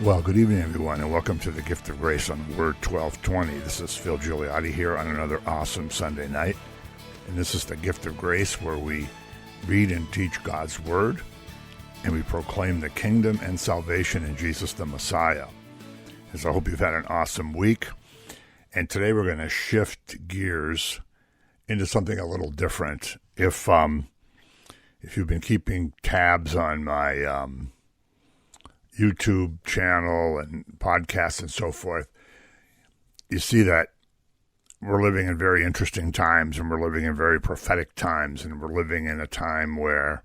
Well, good evening, everyone, and welcome to the Gift of Grace on Word 1220. This is Phil Gigliotti here on another awesome Sunday night. And this is the Gift of Grace, where we read and teach God's Word, and we proclaim the kingdom and salvation in Jesus the Messiah. And so I hope you've had an awesome week. And today we're going to shift gears into something a little different. If you've been keeping tabs on my YouTube channel and podcasts and so forth, you see that we're living in very interesting times, and we're living in very prophetic times, and we're living in a time where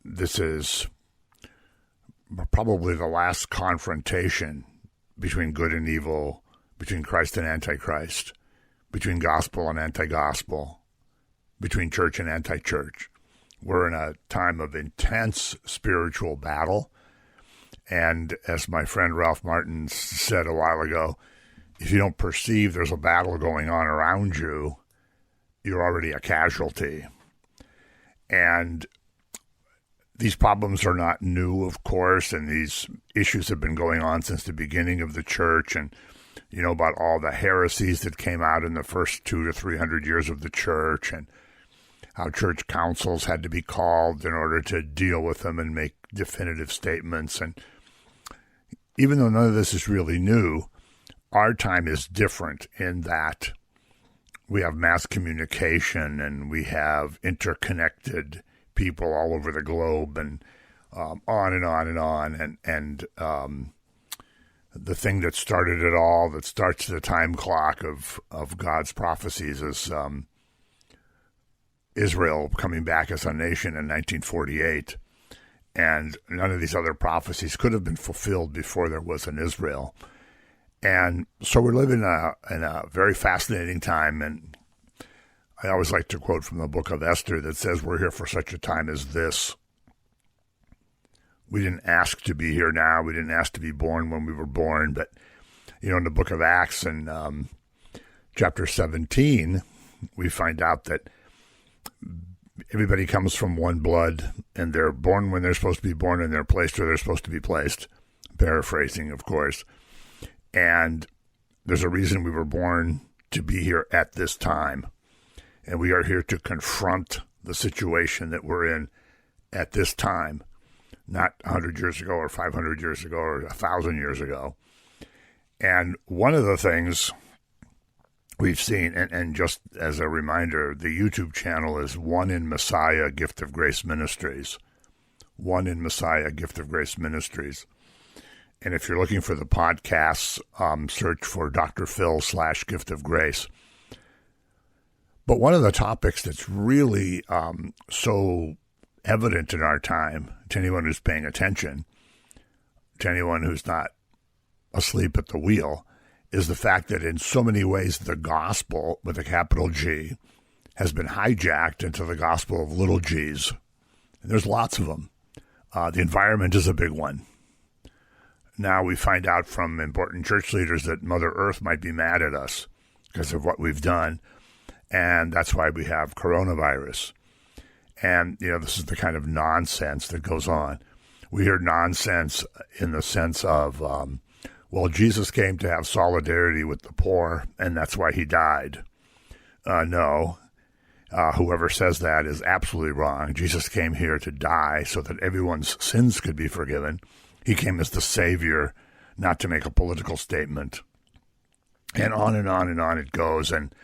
this is probably the last confrontation between good and evil, between Christ and Antichrist, between gospel and anti-gospel, between church and anti-church. We're in a time of intense spiritual battle. And as my friend Ralph Martin said a while ago, if you don't perceive there's a battle going on around you, you're already a casualty. And these problems are not new, of course, and these issues have been going on since the beginning of the church. And you know about all the heresies that came out in the first 200 to 300 years of the church, and how church councils had to be called in order to deal with them and make definitive statements. And even though none of this is really new, our time is different in that we have mass communication and we have interconnected people all over the globe, and on and on and on. And the thing that started it all, that starts the time clock of God's prophecies, is Israel coming back as a nation in 1948. And none of these other prophecies could have been fulfilled before there was an Israel. And so we're living in a very fascinating time. And I always like to quote from the book of Esther that says, we're here for such a time as this. We didn't ask to be here now. We didn't ask to be born when we were born. But, you know, in the book of Acts in chapter 17, we find out that everybody comes from one blood, and they're born when they're supposed to be born, and they're placed where they're supposed to be placed. Paraphrasing, of course. And there's a reason we were born to be here at this time. And we are here to confront the situation that we're in at this time, not 100 years ago or 500 years ago or 1,000 years ago. And one of the things we've seen, and just as a reminder, the YouTube channel is One in Messiah Gift of Grace Ministries. One in Messiah Gift of Grace Ministries. And if you're looking for the podcasts, search for Dr. Phil / Gift of Grace. But one of the topics that's really so evident in our time, to anyone who's paying attention, to anyone who's not asleep at the wheel, is the fact that in so many ways the gospel, with a capital G, has been hijacked into the gospel of little g's. And there's lots of them. The environment is a big one. Now we find out from important church leaders that Mother Earth might be mad at us because of what we've done. And that's why we have coronavirus. And, you know, this is the kind of nonsense that goes on. We hear nonsense in the sense of, well, Jesus came to have solidarity with the poor, and that's why he died. No. Whoever says that is absolutely wrong. Jesus came here to die so that everyone's sins could be forgiven. He came as the Savior, not to make a political statement. And on and on and on it goes. And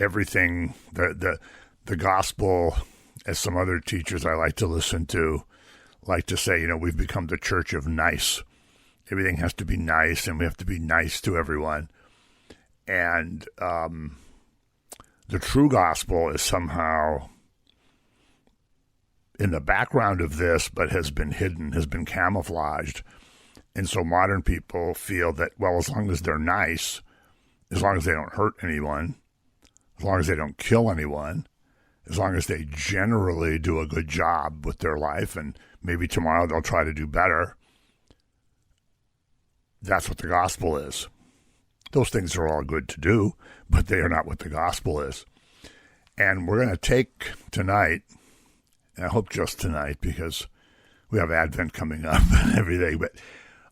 everything, the gospel, as some other teachers I like to listen to, like to say, you know, we've become the church of nice. Everything has to be nice, and we have to be nice to everyone. And the true gospel is somehow in the background of this, but has been hidden, has been camouflaged. And so modern people feel that, well, as long as they're nice, as long as they don't hurt anyone, as long as they don't kill anyone, as long as they generally do a good job with their life, and maybe tomorrow they'll try to do better, that's what the gospel is. Those things are all good to do, but they are not what the gospel is. And we're going to take tonight, and I hope just tonight, because we have Advent coming up and everything, but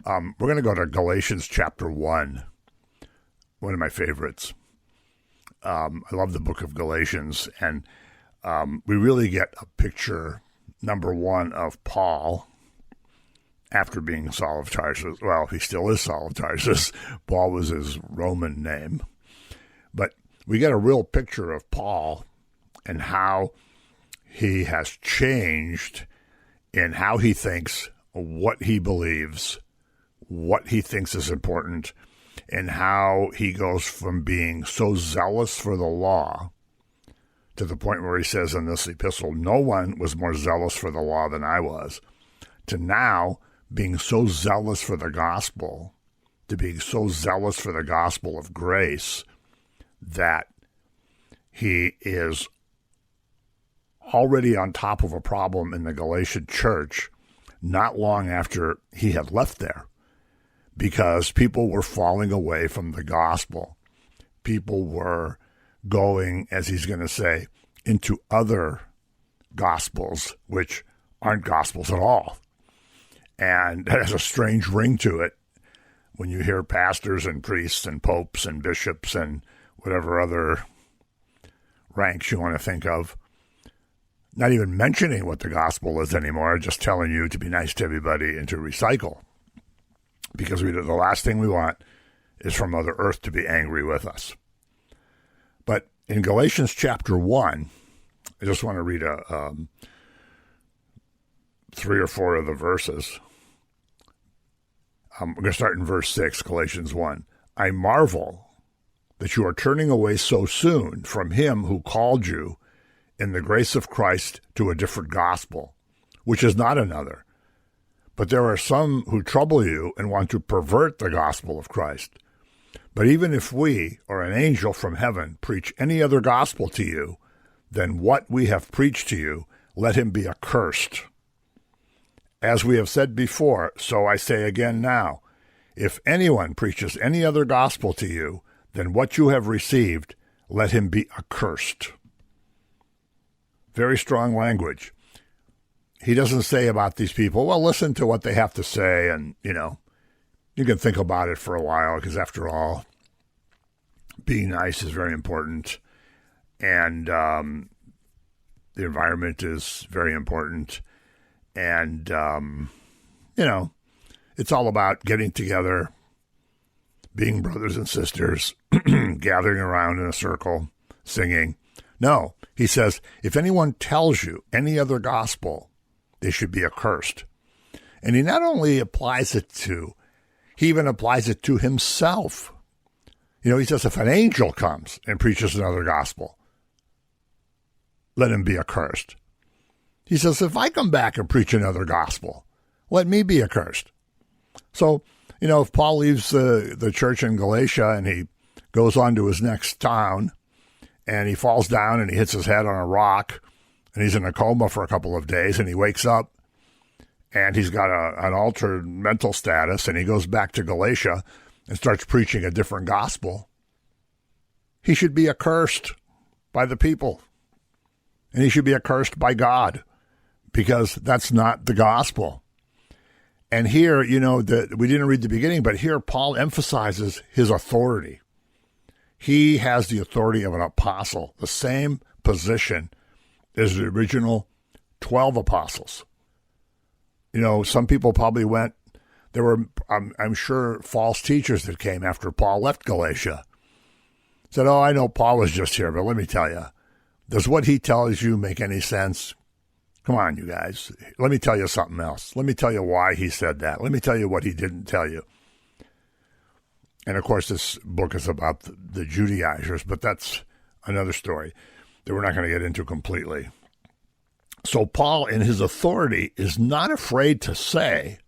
We're going to go to Galatians Chapter 1, one of my favorites. I love the book of Galatians, and we really get a picture, number one, of Paul after being Saul of Tarsus. Well, he still is Saul of Tarsus. Paul was his Roman name. But we get a real picture of Paul and how he has changed in how he thinks, what he believes, what he thinks is important, and how he goes from being so zealous for the law to the point where he says in this epistle, no one was more zealous for the law than I was, to now being so zealous for the gospel, to being so zealous for the gospel of grace that he is already on top of a problem in the Galatian church not long after he had left there, because people were falling away from the gospel. People were going, as he's going to say, into other gospels, which aren't gospels at all. And that has a strange ring to it when you hear pastors and priests and popes and bishops and whatever other ranks you want to think of, not even mentioning what the gospel is anymore, just telling you to be nice to everybody and to recycle. Because the last thing we want is for Mother Earth to be angry with us. But in Galatians chapter 1, I just want to read 3 or 4 of the verses. We're going to start in verse 6, Galatians 1. I marvel that you are turning away so soon from him who called you in the grace of Christ to a different gospel, which is not another. But there are some who trouble you and want to pervert the gospel of Christ. But even if we or an angel from heaven preach any other gospel to you than what we have preached to you, let him be accursed. As we have said before, so I say again now, if anyone preaches any other gospel to you than what you have received, let him be accursed. Very strong language. He doesn't say about these people, well, listen to what they have to say, and, you can think about it for a while, because after all, being nice is very important, and the environment is very important, and, it's all about getting together, being brothers and sisters, gathering around in a circle, singing. No, he says, if anyone tells you any other gospel, they should be accursed. And he not only applies it to, he even applies it to himself. He says, if an angel comes and preaches another gospel, let him be accursed. He says, if I come back and preach another gospel, let me be accursed. So, if Paul leaves the church in Galatia and he goes on to his next town and he falls down and he hits his head on a rock and he's in a coma for a couple of days and he wakes up and he's got an altered mental status and he goes back to Galatia and starts preaching a different gospel, he should be accursed by the people. And he should be accursed by God, because that's not the gospel. And here, we didn't read the beginning, but here Paul emphasizes his authority. He has the authority of an apostle, the same position as the original 12 apostles. Some people probably went, there were, I'm sure, false teachers that came after Paul left Galatia. Said, I know Paul was just here, but let me tell you, does what he tells you make any sense? Come on, you guys. Let me tell you something else. Let me tell you why he said that. Let me tell you what he didn't tell you. And, of course, this book is about the Judaizers, but that's another story that we're not going to get into completely. So Paul, in his authority, is not afraid to say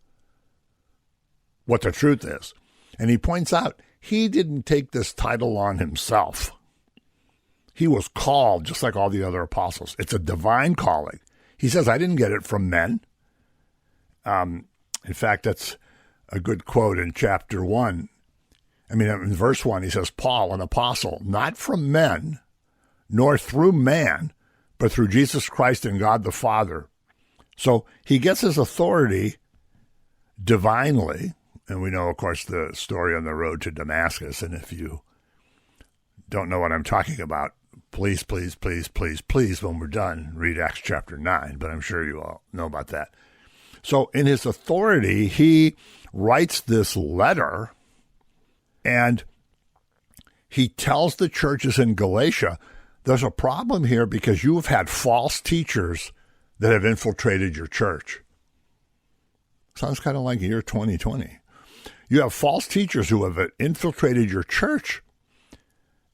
what the truth is. And he points out he didn't take this title on himself. He was called just like all the other apostles. It's a divine calling. He says, I didn't get it from men. In fact, that's a good quote in chapter 1. In verse 1, he says, Paul, an apostle, not from men, nor through man, but through Jesus Christ and God the Father. So he gets his authority divinely, And we know, of course, the story on the road to Damascus. And if you don't know what I'm talking about, please, when we're done, read Acts chapter 9. But I'm sure you all know about that. So in his authority, he writes this letter, and he tells the churches in Galatia, there's a problem here because you have had false teachers that have infiltrated your church. Sounds kind of like year 2020. You have false teachers who have infiltrated your church.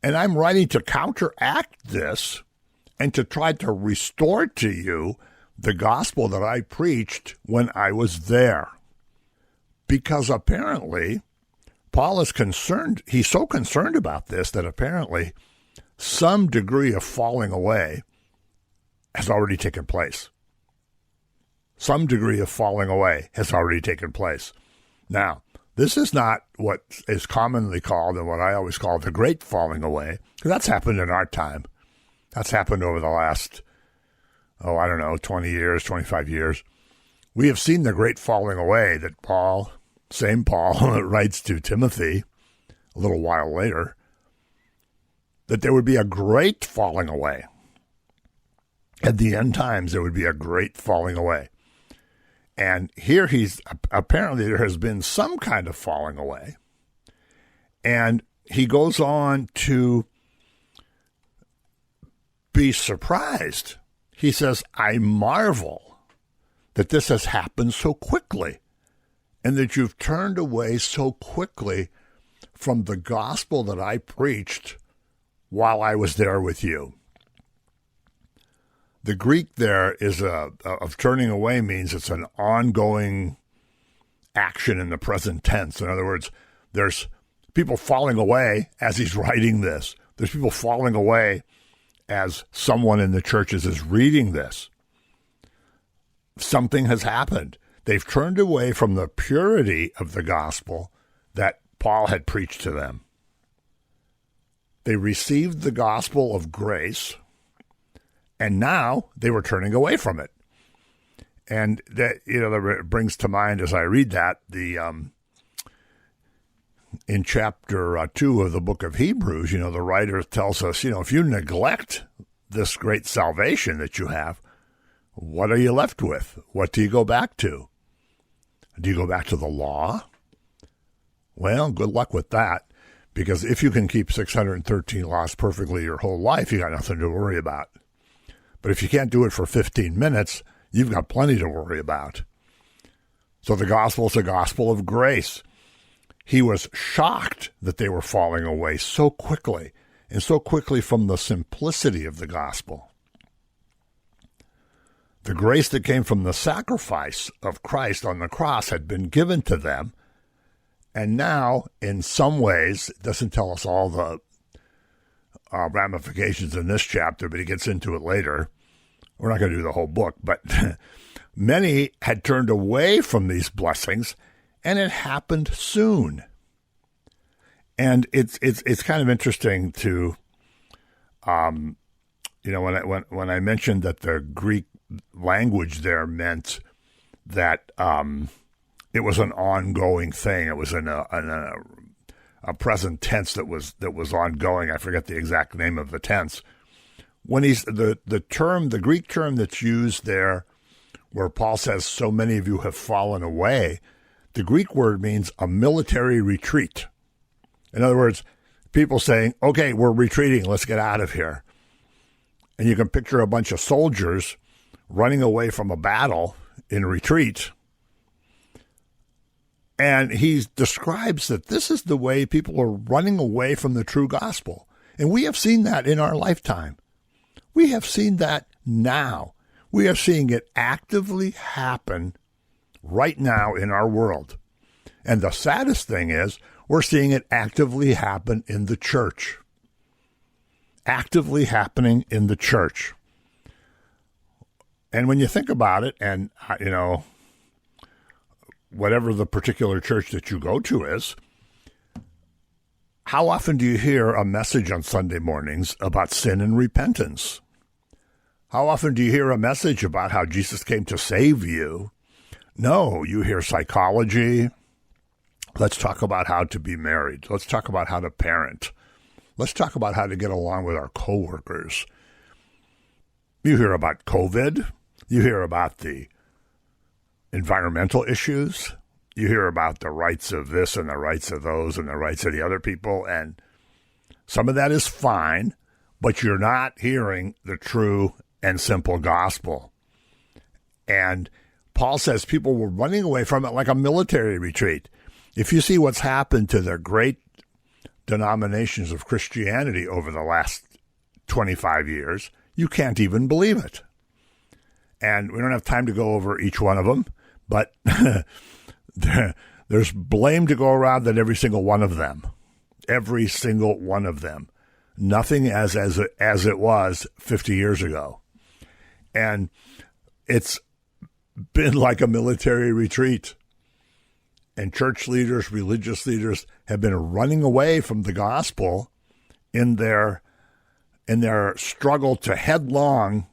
And I'm writing to counteract this and to try to restore to you the gospel that I preached when I was there. Because apparently, Paul is concerned, he's so concerned about this that apparently some degree of falling away has already taken place. Some degree of falling away has already taken place. Now, this is not what is commonly called and what I always call the great falling away, because that's happened in our time. That's happened over the last, 20 years, 25 years. We have seen the great falling away that same Paul, writes to Timothy a little while later, that there would be a great falling away. At the end times, there would be a great falling away. And here apparently there has been some kind of falling away. And he goes on to be surprised. He says, I marvel that this has happened so quickly and that you've turned away so quickly from the gospel that I preached while I was there with you. The Greek there is of turning away means it's an ongoing action in the present tense. In other words, there's people falling away as he's writing this. There's people falling away as someone in the churches is reading this. Something has happened. They've turned away from the purity of the gospel that Paul had preached to them. They received the gospel of grace, and now they were turning away from it. And that, that brings to mind as I read that, in chapter 2 of the book of Hebrews, the writer tells us, if you neglect this great salvation that you have, what are you left with? What do you go back to? Do you go back to the law? Well, good luck with that, because if you can keep 613 laws perfectly your whole life, you got nothing to worry about. But if you can't do it for 15 minutes, you've got plenty to worry about. So the gospel is a gospel of grace. He was shocked that they were falling away so quickly, and so quickly from the simplicity of the gospel. The grace that came from the sacrifice of Christ on the cross had been given to them, and now, in some ways, it doesn't tell us all the ramifications in this chapter, but he gets into it later. We're not going to do the whole book, but many had turned away from these blessings, and it happened soon. And it's kind of interesting to, when I mentioned that the Greek language there meant that it was an ongoing thing. It was in a present tense that was ongoing. I forget the exact name of the tense. When the Greek term that's used there, where Paul says, so many of you have fallen away, the Greek word means a military retreat. In other words, people saying, okay, we're retreating, let's get out of here. And you can picture a bunch of soldiers running away from a battle in retreat. And he describes that this is the way people are running away from the true gospel. And we have seen that in our lifetime. We have seen that now. We are seeing it actively happen right now in our world. And the saddest thing is, we're seeing it actively happen in the church. Actively happening in the church. And when you think about it, and, whatever the particular church that you go to is, how often do you hear a message on Sunday mornings about sin and repentance? How often do you hear a message about how Jesus came to save you? No, you hear psychology, Let's talk about how to be married. Let's talk about how to parent. Let's talk about how to get along with our coworkers. You hear about COVID. You hear about the environmental issues. You hear about the rights of this and the rights of those and the rights of the other people. And some of that is fine, but you're not hearing the true and simple gospel. And Paul says people were running away from it like a military retreat. If you see what's happened to the great denominations of Christianity over the last 25 years, you can't even believe it. And we don't have time to go over each one of them, but there's blame to go around at every single one of them. Every single one of them. Nothing as it was 50 years ago. And it's been like a military retreat. And church leaders, religious leaders have been running away from the gospel in their struggle to headlong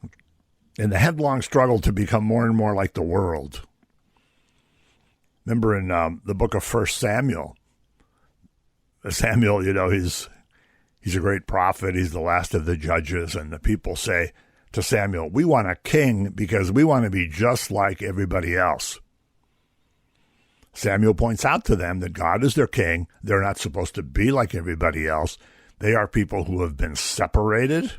struggle to become more and more like the world. Remember in the book of 1 Samuel, he's a great prophet. He's the last of the judges. And the people say to Samuel, we want a king because we want to be just like everybody else. Samuel points out to them that God is their king. They're not supposed to be like everybody else. They are people who have been separated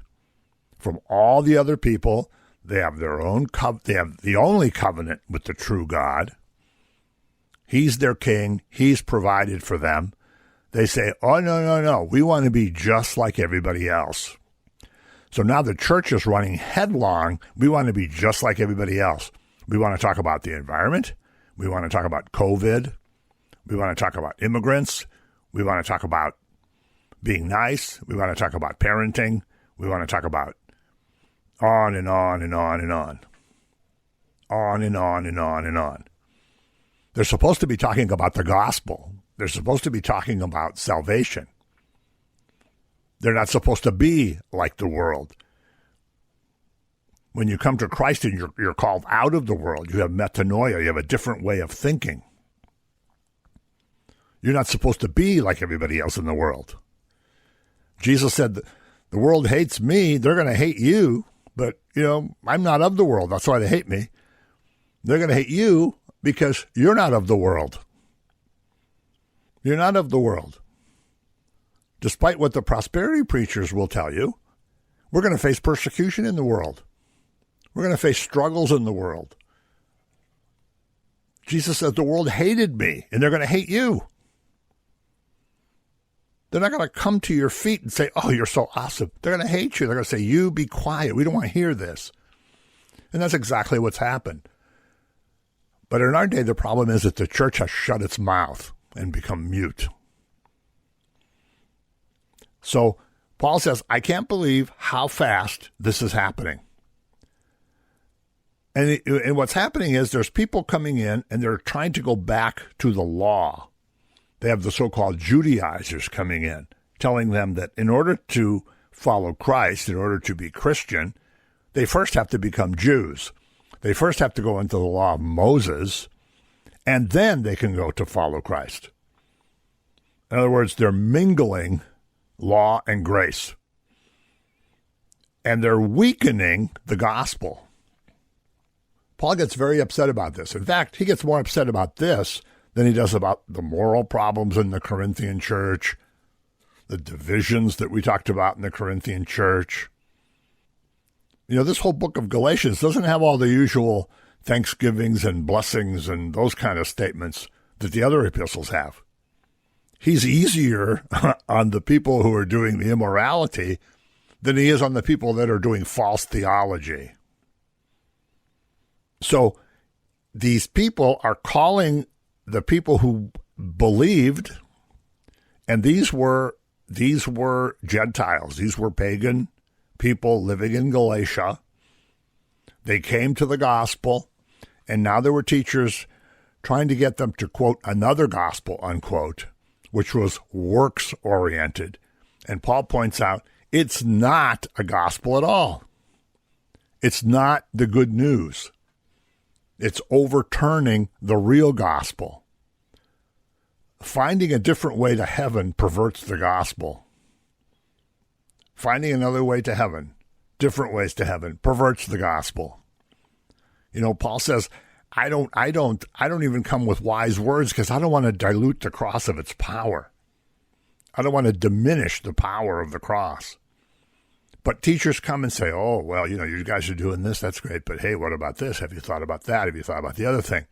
from all the other people. They have their own they have the only covenant with the true God. He's their king. He's provided for them. They say, oh, no. We want to be just like everybody else. So now the church is running headlong. We want to be just like everybody else. We want to talk about the environment. We want to talk about COVID. We want to talk about immigrants. We want to talk about being nice. We want to talk about parenting. We want to talk about on and on and on and on. On and on and on and on. They're supposed to be talking about the gospel. They're supposed to be talking about salvation. They're not supposed to be like the world. When you come to Christ and you're called out of the world, you have metanoia, you have a different way of thinking. You're not supposed to be like everybody else in the world. Jesus said, the world hates me, they're going to hate you, but, I'm not of the world. That's why they hate me. They're going to hate you because you're not of the world. You're not of the world. Despite what the prosperity preachers will tell you, we're going to face persecution in the world. We're going to face struggles in the world. Jesus says the world hated me, and they're going to hate you. They're not going to come to your feet and say, oh, you're so awesome. They're going to hate you. They're going to say, you be quiet. We don't want to hear this. And that's exactly what's happened. But in our day, the problem is that the church has shut its mouth and become mute. So Paul says, I can't believe how fast this is happening. And what's happening is there's people coming in and they're trying to go back to the law. They have the so-called Judaizers coming in, telling them that in order to follow Christ, in order to be Christian, they first have to become Jews. They first have to go into the law of Moses, and then they can go to follow Christ. In other words, they're mingling law and grace. And they're weakening the gospel. Paul gets very upset about this. In fact, he gets more upset about this than he does about the moral problems in the Corinthian church, the divisions that we talked about in the Corinthian church. This whole book of Galatians doesn't have all the usual thanksgivings and blessings and those kind of statements that the other epistles have. He's easier on the people who are doing the immorality than he is on the people that are doing false theology. So these people are calling the people who believed, and these were Gentiles. These were pagan people living in Galatia. They came to the gospel, and now there were teachers trying to get them to quote another gospel, unquote, which was works-oriented. And Paul points out it's not a gospel at all. It's not the good news. It's overturning the real gospel. finding a different way to heaven perverts the gospel. Finding another way to heaven, different ways to heaven, perverts the gospel. You know, Paul says, I don't even come with wise words because I don't want to dilute the cross of its power. I don't want to diminish the power of the cross. But teachers come and say, oh, well, you know, you guys are doing this. That's great. But hey, what about this? Have you thought about that? Have you thought about the other thing?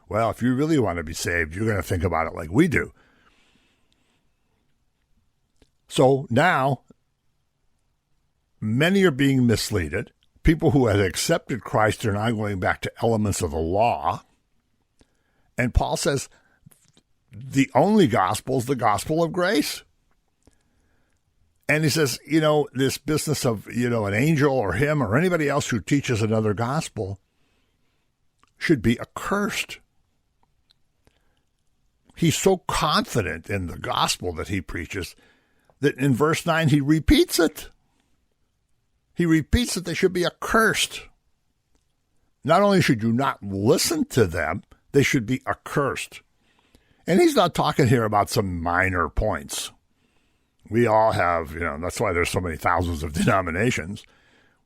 Well, if you really want to be saved, you're going to think about it like we do. So now, many are being misled. People who had accepted Christ are now going back to elements of the law. And Paul says the only gospel is the gospel of grace. And he says, you know, this business of, you know, an angel or him or anybody else who teaches another gospel should be accursed. He's so confident in the gospel that he preaches that in verse 9 he repeats it. He repeats that they should be accursed. Not only should you not listen to them, they should be accursed. And he's not talking here about some minor points. We all have, you know, that's why there's so many thousands of denominations.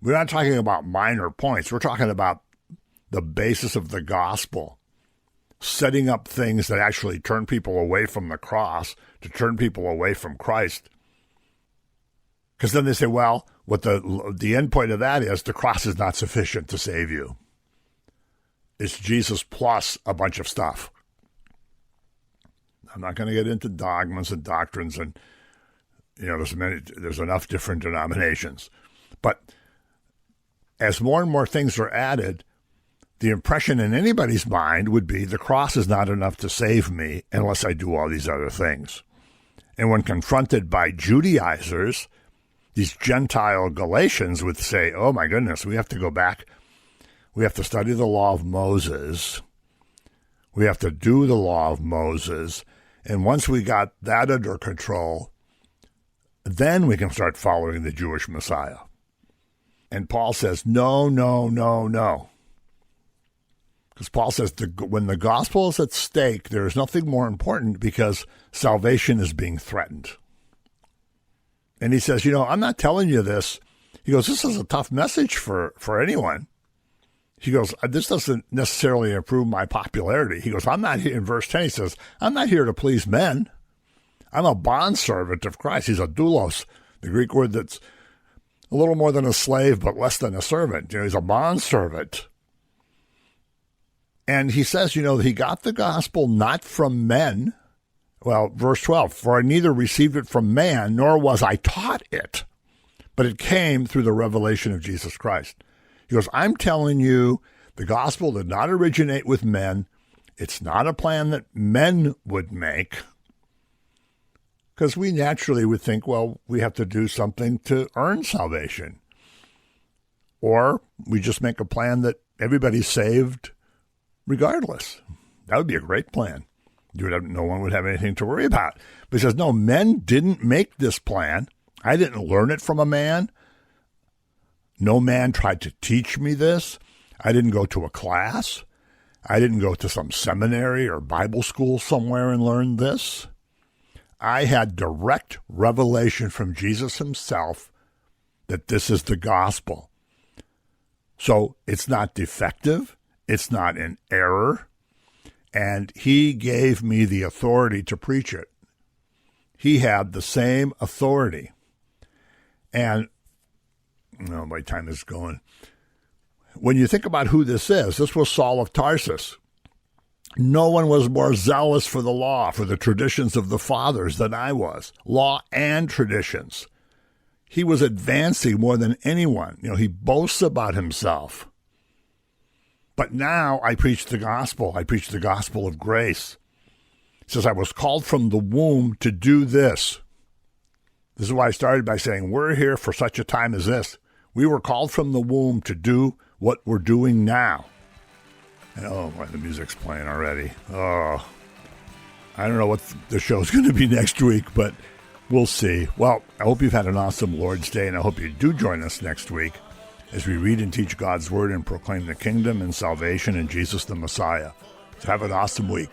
We're not talking about minor points. We're talking about the basis of the gospel, setting up things that actually turn people away from the cross, to turn people away from Christ. Because then they say, well, what the end point of that is, the cross is not sufficient to save you. It's Jesus plus a bunch of stuff. I'm not going to get into dogmas and doctrines, and you know, there's enough different denominations. But as more and more things are added, the impression in anybody's mind would be the cross is not enough to save me unless I do all these other things. And when confronted by Judaizers, these Gentile Galatians would say, oh my goodness, we have to go back. We have to study the law of Moses. We have to do the law of Moses. And once we got that under control, then we can start following the Jewish Messiah. And Paul says, no, no, no, no. Because Paul says when the gospel is at stake, there is nothing more important because salvation is being threatened. And he says, you know, I'm not telling you this. He goes, this is a tough message for anyone. He goes, this doesn't necessarily improve my popularity. He goes, I'm not here, in verse 10, he says, I'm not here to please men. I'm a bondservant of Christ. He's a doulos, the Greek word that's a little more than a slave, but less than a servant. You know, he's a bondservant. And he says, you know, he got the gospel not from men. Well, verse 12, for I neither received it from man, nor was I taught it, but it came through the revelation of Jesus Christ. He goes, I'm telling you, the gospel did not originate with men. It's not a plan that men would make. Because we naturally would think, well, we have to do something to earn salvation. Or we just make a plan that everybody's saved regardless. That would be a great plan. No one would have anything to worry about. But he says, no, men didn't make this plan. I didn't learn it from a man. No man tried to teach me this. I didn't go to a class. I didn't go to some seminary or Bible school somewhere and learn this. I had direct revelation from Jesus himself that this is the gospel. So it's not defective. It's not in error. And he gave me the authority to preach it. He had the same authority. And, oh, my time is going. When you think about who this was Saul of Tarsus. No one was more zealous for the law, for the traditions of the fathers than I was. Law and traditions. He was advancing more than anyone. You know, he boasts about himself. But now I preach the gospel. I preach the gospel of grace. He says, I was called from the womb to do this. This is why I started by saying, we're here for such a time as this. We were called from the womb to do what we're doing now. And oh, boy, the music's playing already. Oh, I don't know what the show's going to be next week, but we'll see. Well, I hope you've had an awesome Lord's Day, and I hope you do join us next week as we read and teach God's Word and proclaim the kingdom and salvation in Jesus the Messiah. So have an awesome week.